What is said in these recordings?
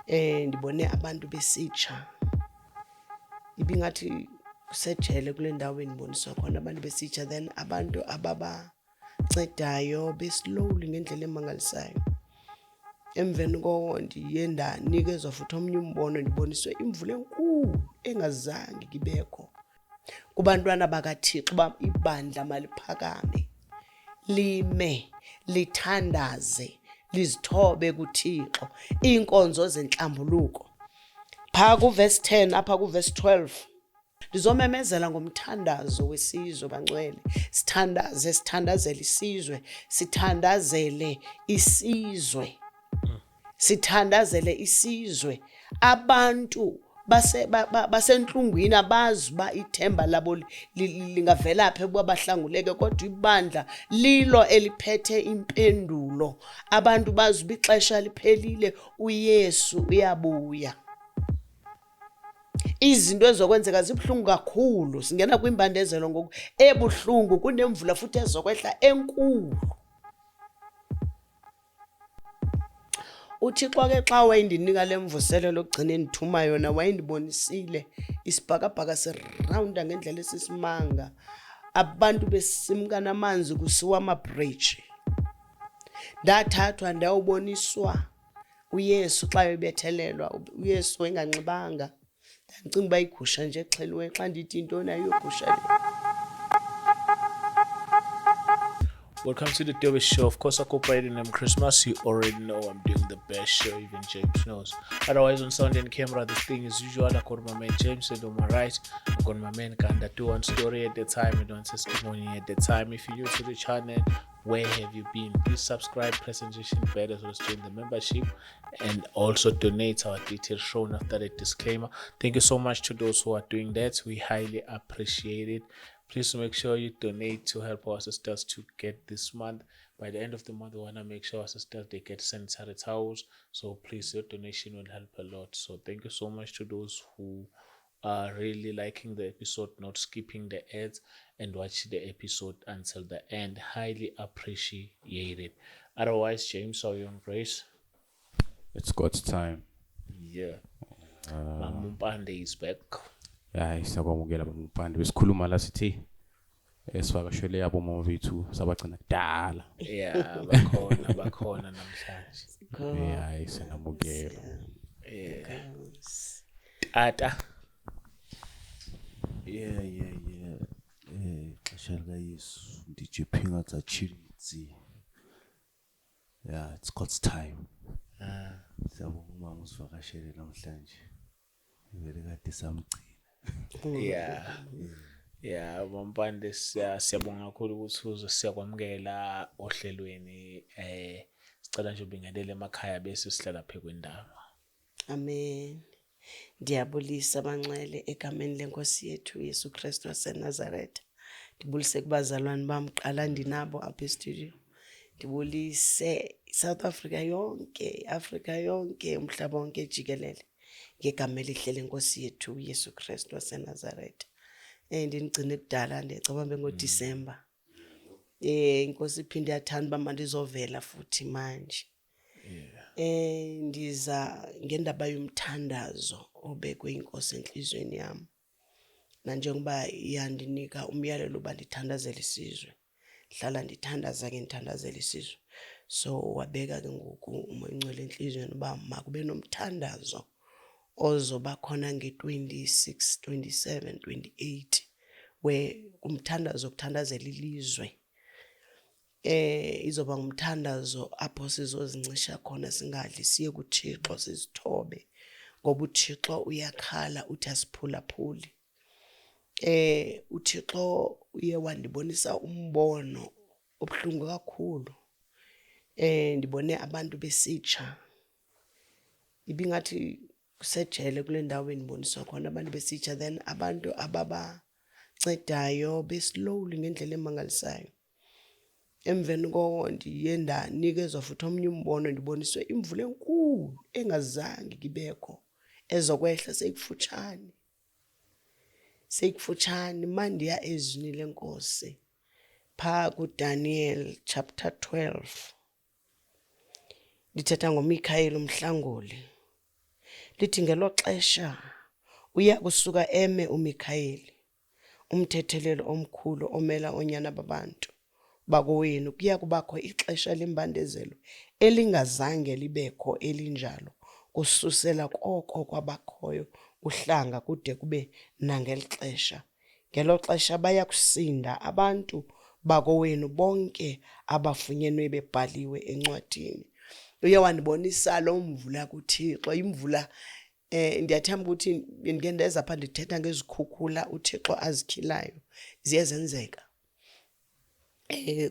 Ndibone abantu besitsha, ibingathi kusejele kule ndawo endiboniswa khona abantu besitsha, then abantu ababancedayo beslowly ngendlela emangalisayo. Emveni koko ndiye ndanikezwa futhi omnye umbono, ndiboniswe imvula enkulu engazange ibekho kubantwana bakaThixo uba ibandla maliphakame, lime, lithandaze, lizithobe kuThixo, iinkonzo zenhlambuluko. Phaa kuvesi 10 apha kuvesi 12 ndizomemezela ngomthandazo wesizwe bangcwele. Sithandazele isizwe, sithandazele isizwe. Abantu basentlungwini abazi uba ithemba labo lingavela phi ukuba bahlanguleke, kodwa ibandla lilo eliphethe impendulo. Abantu bazi uba ixesha liphelile, uYesu uyabuya. Izinto ezokwenzeka zibuhlungu kakhulu, singena kwimbandezelo ngoku ebuhlungu, kunemvula futhi ezokwehla enkulu. uThixo ke xa wayendinika le mvuselelo ogcina endithuma yona, wayendibonisile isibhakabhaka sirawunda ngendlela esisimanga, abantu besimka namanzi kusiwa amabhriji. Ndathathwa ndawuboniswa uYesu xa ebethelelwa, uYesu enganxibanga. Ndicinga uba igusha nje exheliweyo, xa ndithi intoni ayiyogusha le. Welcome to the Davis Show. Of course, I cooperated in Christmas. You already know I'm doing the best show, even James knows. Otherwise, on sound and camera, this thing is usual. I got my man James, and on my right, I got my man Kanda. Do one story at the time and one testimony at the time. If you're new to the channel, where have you been? Please subscribe, press notification bell, as well as join the membership, and also donate. Our details shown after the disclaimer. Thank you so much to those who are doing that. We highly appreciate it. Please make sure you donate to help our sisters to get this month. By the end of the month, we want to make sure our sisters, they get sanitary towels. So please, your donation will help a lot. So thank you so much to those who are really liking the episode, not skipping the ads, and watch the episode until the end. Highly appreciate it. Otherwise, James, are you on grace? It's God's time. Yeah. Mamumpande is back. Hayi siyakwamukela bamumpande besikhuluma la sithi esivakashele yabo mama bethu sabagcina kudala. Yeah, bakhona namhlanje. Hayi sinamukela. Tata. Yeah. Xesha lika Yesu DJ Pingat's achilitsi. Yeah, it's God's time. Siyabonga mama usivakashele namhlanje. Ngeke kade samgcina. Yeah, Mampande siyabonga kakhulu ukuthi uzokwamukela ohlelweni. Sicela nje ubingelele emakhaya bese sihlala phe kwendaba. Amen. Ndiyabulisa bangcwele egameni lenkosi yethu Yesu Kristu waseNazaretha. Ndibulise kubazalwane bam qala ndinabo apha e-studio. Ndibulise South Africa yonke, umhlaba wonke jikelele. Ngegama elihle lenkosi yethu Yesu Kristu waseNazaretha. Ndinigcine kudala, ndiyacabanga ngoDisemba. Inkosi iphinde yathanda uba mandizovela futhi manje. Ndiza ngendaba yomthandazo obekwe inkosi enhlizweni yami. Nanjengoba yandinika umyalelo uba ndithandazele isizwe. Hlala ndithandaza ke ndithandazele isizwe. So wabeka ke ngoku umoya ongcwele enhlizweni uba makube nomthandazo ozoba khona nge-26, 27, 28 where umthandazo okuthandazela ilizwe. Izoba ngumthandazo apho sizozincisha khona singadli, siye kuThixo sizithobe ngoba uThixo uyakhala uthi asiphulaphuli. uThixo uye wandibonisa umbono obuhlungu kakhulu. Ndibone abantu besitsha, ibingathi kusejele kule ndawo endiboniswa khona abantu besitsha, then abantu ababancedayo beslowly ngendlela emangalisayo. Emveni koko ndiye ndanikezwa futhi omnye umbono, ndiboniswe imvula enkulu engazange ibekho ezokwehla sekufutshane. Mandiya ezwini lenkosi phaa kuDaniel chapter 12, ndithetha ngoMikhayeli umhlanguli. lithi ngelo xesha uya kusuka eme uMikhayeli, umthetheleli omkhulu omela onyana babantu bakowenu. Kuya kubakho ixesha lembandezelo elingazange libekho elinjalo kususela koko kwabakhoyo uhlanga kude kube nangeli xesha. Ngelo xesha baya kusinda abantu bakowenu bonke abafunyenwe bebhaliwe encwadini. Uye wandibonisa lo mvula kuThixo, imvula ndiyathemba ukuthi bendike ndeza apha ndithetha ngezikhukhula uThixo azikhilayo ziye zenzeka.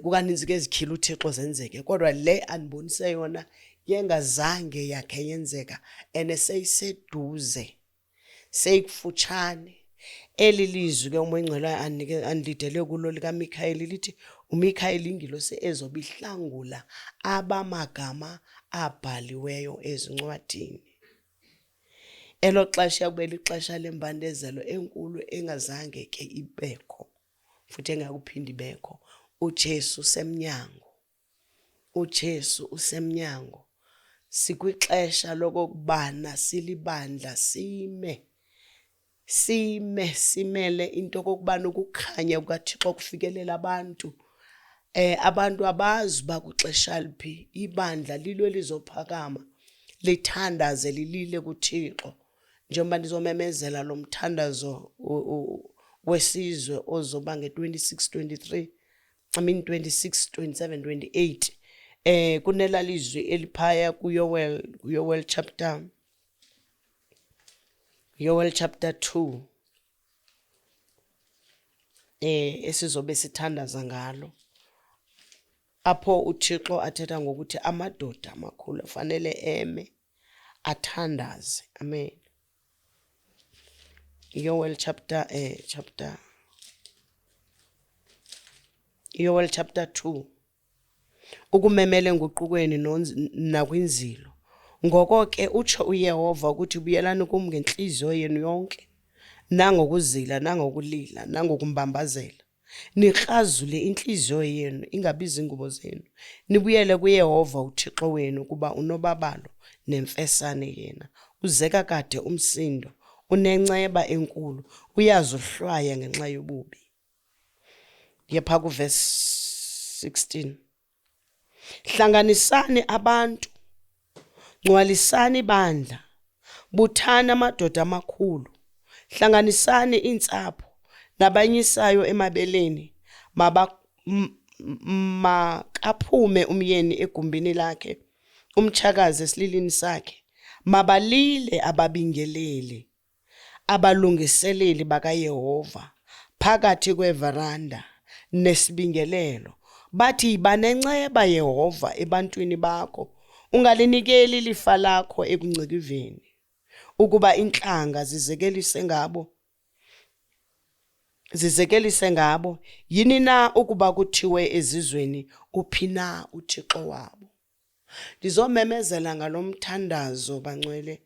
Kukaninzi ke ezikhila uThixo zenzeke, kodwa le andibonise yona yengazange yakhe yenzeka and seyiseduze seyikufutshane. Eli lizwi ke umoya oyingcwele andilidele kulo likaMikhayeli lithi uMikhayeli ingilosi ezobe ihlangula abamagama abhaliweyo ezincwadini. Elo xesha kube lixesha lembandezelo enkulu engazange ke ibekho futhi engakuphindi ibekho. uJesu semnyango, uJesu usemnyango. Sikwixesha lokubana silibandla simele into kokubana ukukhanya kukaThixo kufikelela abantu. Abantu abazi uba kuxesha liphi ibandla lilo lizophakama lithandaze lilile kuThixo, njengoba ndizomemezela lo mthandazo wesizwe ozoba nge-26, 27, 28. Kunela lizwi eliphaya kuYowel chapter 2 esizobe sithandaza ngalo, apho uThixo athetha ngokuthi amadoda amakhulu afanele eme athandaze. Amen. Yowel chapter 2. Ukumemele nguqukweni nakwinzilo. Ngoko ke utsho uYehova ukuthi buyelani kum ngenhliziyo yenu yonke, nangokuzila, nangokulila, nangokumbambazela. Nikrazule inhliziyo yenu, ingabizi ingubo zenu. Nibuyele kuYehova uThixo wenu kuba unobabalo nemfesane yena. Uzeka kade umsindo, unenceba enkulu, uyazohlwaya ngenxa yobubi. Yepha verse 16. Hlanganisani abantu, ngcwalisani bandla, buthana amadoda amakhulu, hlanganisani iintsapho nabanyisayo emabeleni, makaphume umyeni egumbini lakhe, umtshakazi esililini sakhe. Mabalile ababingeleli, abalungiseleli bakaYehova phakathi kweveranda nesibingelelo. Bathi yiba nenceba Yehova ebantwini bakho, ungalinikeli ilifa lakho ekungcikiveni, ukuba intlanga zizekelise ngabo. Yini na ukuba kuthiwe ezizweni uphi na uThixo wabo. Ndizomemezela ngalo mthandazo bangcwele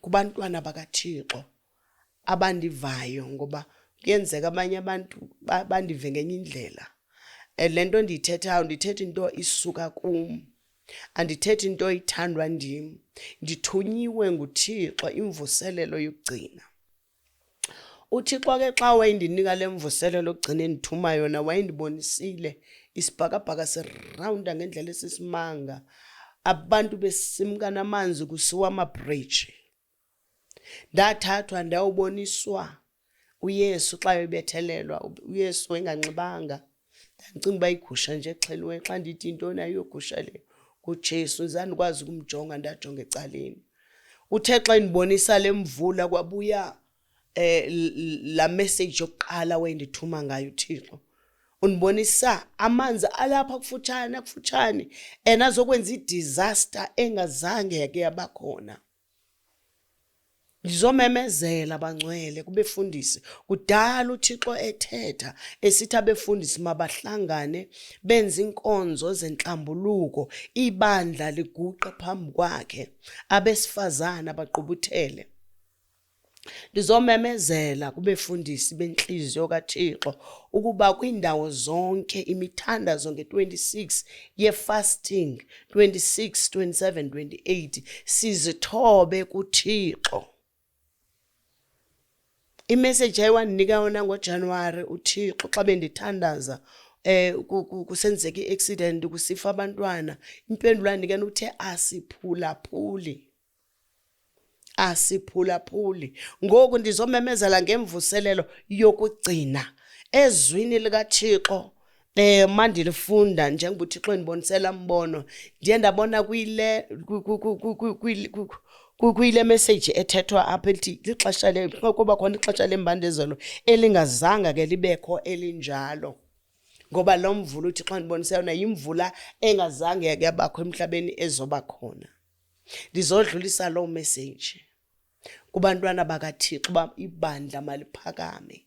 kubantwana bakaThixo abandivayo, ngoba kuyenzeka abanye abantu bandive ngenye indlela. Le nto ndiyithethayo ndithetha into isuka kum, andithethi into ithandwa ndim. Ndithunyiwe nguThixo imvuselelo yokugcina. uThixo ke xa wayendinika le mvuselelo yokugcina endithuma yona, wayendibonisile isibhakabhaka sirawunda ngendlela esisimanga, abantu besimka namanzi kusiwa amabhriji. Ndathathwa ndawuboniswa uYesu xa ebethelelwa, uYesu enganxibanga. Ndicinga uba igusha nje exheliweyo. Xa ndithi intoni ayiyogusha le, nguJesu. Zandikwazi ukumjonga, ndajonga ecaleni. Uthe xa endibonisa le mvula kwabuya la message yokuqala wayendithuma ngayo uThixo. Undibonisa amanzi alapha kufutshane azokwenza i-disaster engazange yake yabakhona. Ndizomemezela bangcwele kubefundisi. Kudala uThixo ethetha esithi abefundisi mabahlangane benze inkonzo zenhlambuluko, ibandla liguqe phambi kwakhe, abesifazana baqhubuthele. Ndizomemezela kubefundisi benhliziyo kaThixo ukuba kwindawo zonke imithandazo nge26 ye-fasting 26, 27, 28 sizithobe kuThixo. Imessage ayiwanika yona ngoJanuwari uThixo xa bendithandaza kusenzeka i-accident kusifa abantwana, impendulo anikena uthe asiphulaphuli. Asiphulaphuli. Ngoku ndizomemezela ngemvuselelo yokugcina ezwini likaThixo. Mandilifunda njengoba uThixo endibonisela mbono, ndiye ndabona kuyile message ethethwa apha elithi lixesha kuba khona ixesha lembandezelo elingazanga ke libekho elinjalo. Ngoba lo mvula uThixo endibonisela yona yimvula engazange yabakho emhlabeni ezoba khona. Ndizodlulisa lo message kubantwana bakaThixo uba ibandla maliphakame,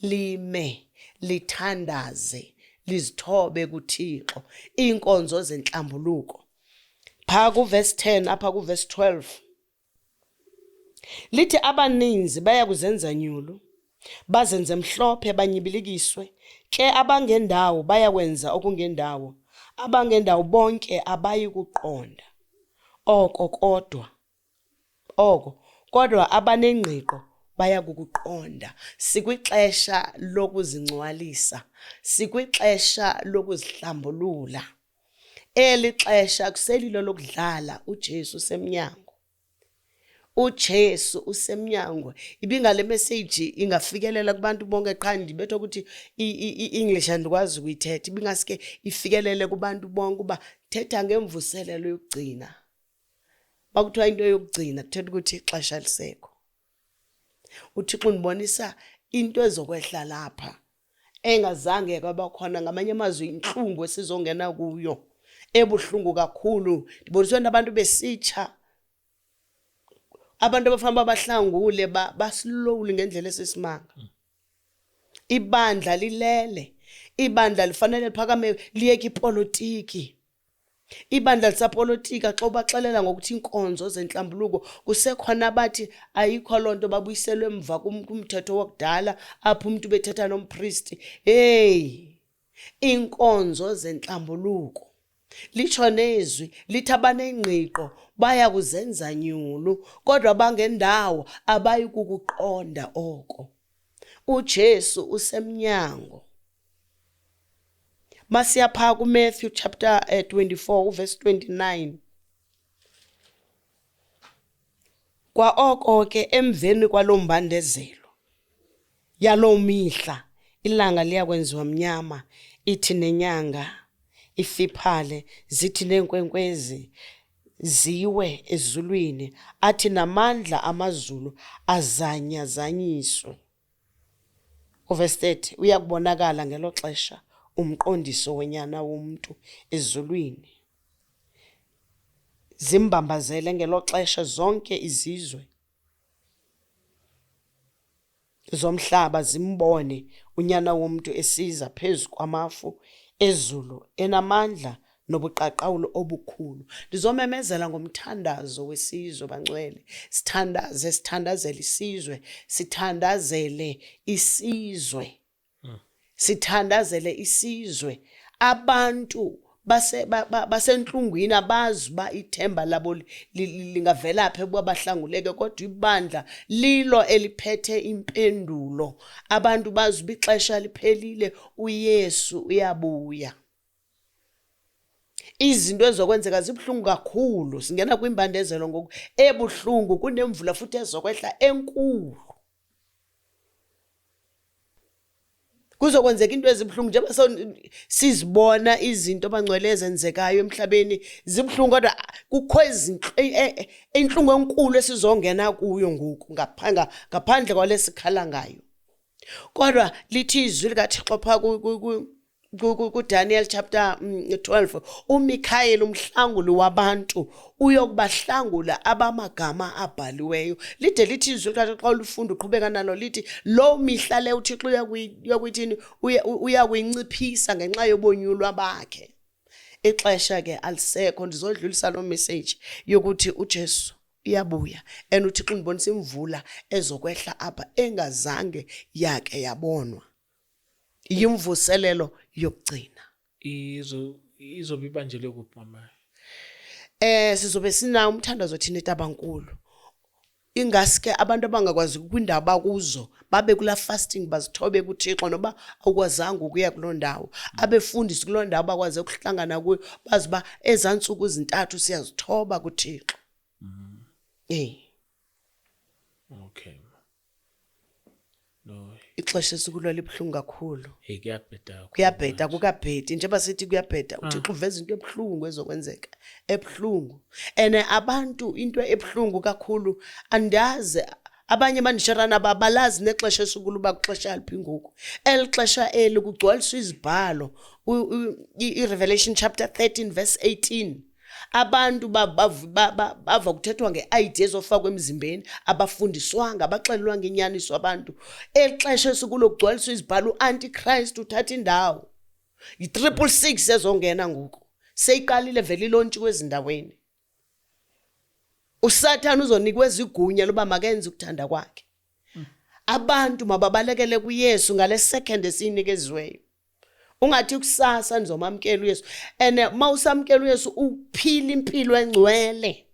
lime, lithandaze, lizithobe kuThixo, iinkonzo zenhlambuluko. Phaa kuverse 10 apha kuverse 12 lithi abaninzi baya kuzenza nyulu, bazenze mhlophe, banyibilikiswe, ke abangendawo bayakwenza okungendawo, abangendawo bonke abayi kuqonda. Kodwa abanengqiqo baya kukuqonda. Sikwixesha lokuzingcwalisa, sikwixesha lokuzihlambulula. Eli xesha akuselilo lokudlala. uJesu usemnyango, uJesu usemnyango. Ibingale message ingafikelela kubantu bonke qha ndibetho ukuthi i-English andikwazi ukuyithetha, ibingaske ifikelele kubantu bonke uba thetha ngemvuselelo yokugcina. Bakuthiwa into yokugcina kuthetha ukuthi ixesha lisekho. uThixo undibonisa into ezokwehla lapha engazange kwaba khona, ngamanye amazwi inhlungu esizongena kuyo ebuhlungu kakhulu. Ndiboniswe nabantu besitsha, abantu abafana bahlangule basilowuli ngendlela esisimanga. Ibandla lilele, ibandla lifanele liphakame liyeke ipolitiki. Ibandla lisapolitika xa ubaxelela ngokuthi inkonzo zenhlambuluko kusekhona abathi ayikho loo nto, babuyiselwe emva kumthetho wokudala apho umuntu bethetha nompristi. Inkonzo zenhlambuluko litsho nezwi lithi abanengqiqo baya kuzenza nyulu, kodwa abangendawo abayi kukuqonda oko. uJesu usemnyango. Masiya phaa kuMatthew chapter 24 verse 29. Kwa oko ke emveni kwalo mbandezelo yaloo mihla ilanga liyakwenziwa mnyama, ithi nenyanga ifiphale, zithi neenkwenkwezi ziwe ezulwini, athi namandla amazulu azanyazanyiswe. Verse 30 uyakubonakala ngelo xesha umqondiso wenyana womntu ezulwini. Zimbambazele ngelo xesha zonke izizwe zomhlaba zimbone unyana womntu esiza phezu kwamafu ezulu enamandla nobuqaqawulo obukhulu. Ndizomemezela ngomthandazo wesizwe bangcwele. Sithandazele isizwe, sithandazele isizwe. Sithandazele isizwe. Abantu basentlungwini abazi uba ithemba labo lingavela phi ukuba bahlanguleke, kodwa ibandla lilo eliphethe impendulo. Abantu bazi uba ixesha liphelile, uYesu uyabuya. Izinto ezokwenzeka zibuhlungu kakhulu, singena kwimbandezelo ngoku ebuhlungu, kunemvula futhi ezokwehla enkulu. Kuzokwenzeka into ezibuhlungu njengoba sizibona izinto abangcwele ezenzekayo emhlabeni zibuhlungu, kodwa kukho inhlungu enkulu esizongena kuyo ngoku ngaphandle kwalesikhala ngayo. Kodwa lithi izwi likaThixo phaa kuDaniel chapter 12, uMikhayeli umhlanguli wabantu uyokubahlangula abamagama abhaliweyo. Lide lithi izwi likaThixo xa ulifunda uqhubeka nalo lithi lo mihla le uThixo uyakuyithini, uyakuyinciphisa ngenxa yobonyulwa bakhe. Ixesha ke alisekho. Ndizodlulisa lo message yokuthi uJesu iyabuya and uThixo undibonisa imvula ezokwehla apha engazange yake yabonwa yimvuselelo yokugcina. Izobibanjelwe kuphi mama? Sizobe sina umthandazo thina eTabankulu. Ingaske abantu abangakwazi kwindawo bakuzo babe kula fasting bazithobe kuThixo noba awukwazanga ukuya kuloo ndawo. Abefundisi kuloo ndawo bakwazi ukuhlangana kuyo baziba ezantsuku ezintathu siyazithoba kuThixo. Okay. No. Ixesha esikulo libhlungu kakhulu. Hey kuyabheda. Kuyabheda kukabhedi njengoba sithi kuyabheda uThixo uveza into ebhlungu ezokwenzeka ebhlungu. Abantu into ebhlungu kakhulu andazi abanye bandisharana babalazi nexesha esikulo bakuxesha liphi ngoku. Elixesha eli kugcwaliswa izibhalo iRevelation chapter 13 verse 18. Abantu bava kuthethwa nge-ideas ofakwa emzimbeni abafundiswanga abaxelelwa ngenyaniso abantu. Elixesha esikulo kugcwaliswa izibhalo antichrist uthatha indawo. Yi666 ezongena ngoku. Seyiqalile vele ilontshe kwezindaweni. uSathane uzonikwa izigunya loba makenze ukuthanda kwakhe. Abantu mababalekele kuYesu ngale second esiyinikeziweyo. Ungathi kusasa nizomamkela uYesu mawusamkela uYesu uphila impilo engcwele.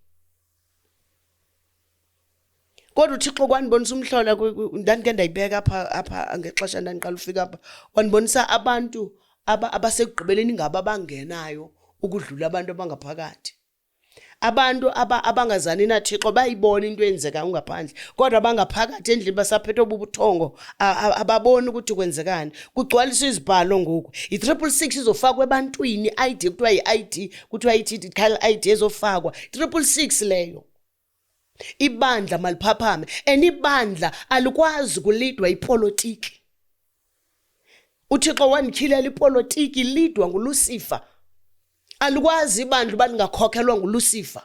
Kodwa uThixo kwanibonisa umhlola ndandike ndayibeka apha ngexesha ndandiqala ufika apha wanibonisa abantu abasekugqibeleni ngaba abangenayo ukudlula abantu abangaphakathi. Abantu abangazani naThixo bayibona into eyenzeka ungaphandle kodwa abangaphakathi endlini basaphethe ububuthongo ababoni ukuthi kwenzekani. Kugcwaliswa izibhalo ngoku. I666 izofakwa ebantwini ID kuthiwa yiID kuthiwa yithi ID ezofakwa 666 leyo. Ibandla maliphaphame ibandla alikwazi kulidwa ipolitiki. uThixo wandikhilela ipolitiki lidwa nguLucifer. Alikwazi ibandla balingakhokelwa nguLucifer.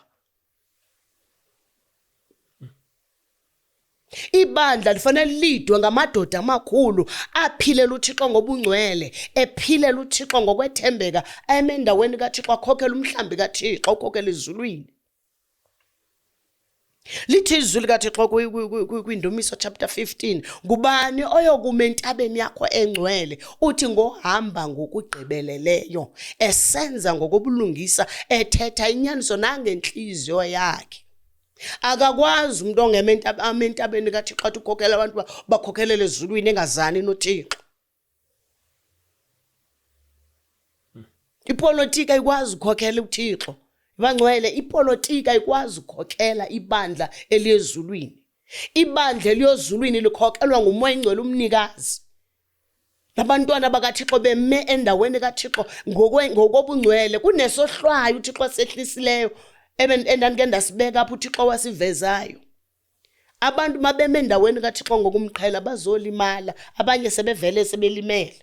Ibandla lifanele lidwe ngamadoda amakhulu aphilela uThixo ngobungcwele ephilela uThixo ngokwethembeka emendaweni kaThixo akhokhela umhlambi kaThixo ukhokhela ezulwini. Lithi izwi likaThixo kwiNdumiso chapter 15 ngubani oyokuma entabeni yakho engcwele uthi ngohamba ngokugqibeleleyo esenza ngokobulungisa ethetha inyaniso nangenhliziyo yakhe. Akakwazi umuntu ongema entabeni kaThixo athi ukhokhela abantu bakhokhelele ezulwini engazani noThixo. Ipolitika ikwazi ukukhokhela uThixo. Bangcwele ipolitika ikwazi ukukhokhela ibandla eliyezulwini. Ibandla eliyezulwini likhokhelwa nguMoya Ingcwele umnikazi. Labantwana bakaThixo beme endaweni kaThixo ngokobungcwele kunesohlwayo uThixo sehlisileyo endandike ndasibeka apho uThixo wasivezayo. Abantu mabeme endaweni kaThixo ngokumqhela bazolimala abanye sebevele sebelimele.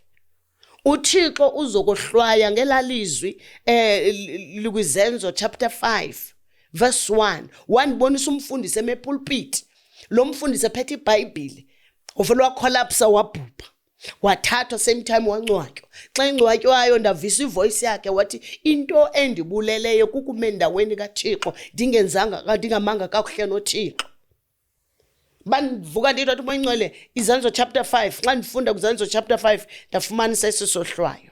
uThixo uzokohlwaya ngelalizwi likwizenzo chapter 5 verse 1 wanibonisa umfundisi emepulpit. Lo mfundisi ephethe iBhayibheli uvele wacollapse wabhubha wathathwa same time wancwatywa. Xa encwatywayo ndavisa ivoice yakhe wathi into endibuleleyo kukume endaweni kaThixo ndingamanga kakuhle noThixo. Bandivuka ndithi Moya Ingcwele izenzo chapter 5 xa ndifunda kuzenzo chapter 5 ndafumanisa esisohlwayo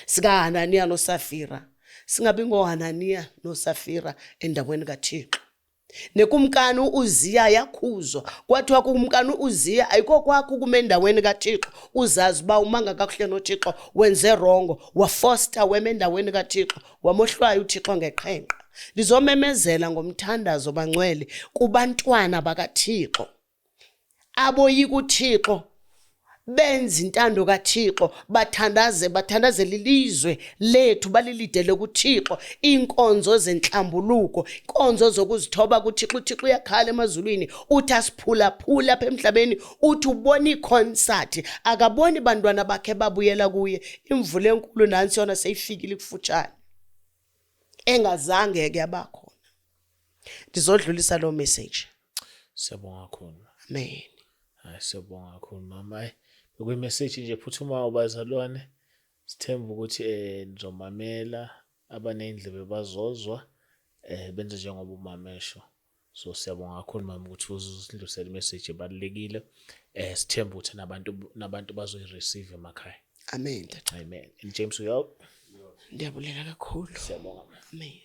sikaHananiya noSafira. Singabi ngoHananiya noSafira endaweni kaThixo. Nekumkani uZiya yakhuzwa kwathiwa kumkani uZiya ayikho kwakho kuma endaweni kaThixo uzazi ba umanga kakuhle noThixo wenze wrongo wafoster wema endaweni kaThixo wamohlwayo uThixo ngeqhenqa. Lizomemezela ngomthandazo bangcwele kubantwana bakaThixo aboyika uThixo benza intando kaThixo bathandazela ilizwe lethu balilidele kuThixo inkonzo zenhlambuluko inkonzo zokuzithoba kuThixo. uThixo uyakhala emazulwini uthi asiphulaphula apha emhlabeni uthi ubona iconcert akaboni bantwana bakhe babuyela kuye. Imvula enkulu nansi yona seyifikile kufutshane engazange ke yabakhona. Ndizodlulisa lo message. Siyabonga kakhulu. Amen. Siyabonga kakhulu mama. Message nje phuthuma ubazalwane sithemba ukuthi nizomamela abanendlebe bazozwa benze njengoba umamesho. So siyabonga kakhulu mama ukuthi uzidlulisele imessage ebalulekile. Sithemba ukuthi nabantu bazoyireceive emakhaya. Amen tata. Amen. And James, we out. Ndiyabulela kakhulu. Siyabonga. Amen.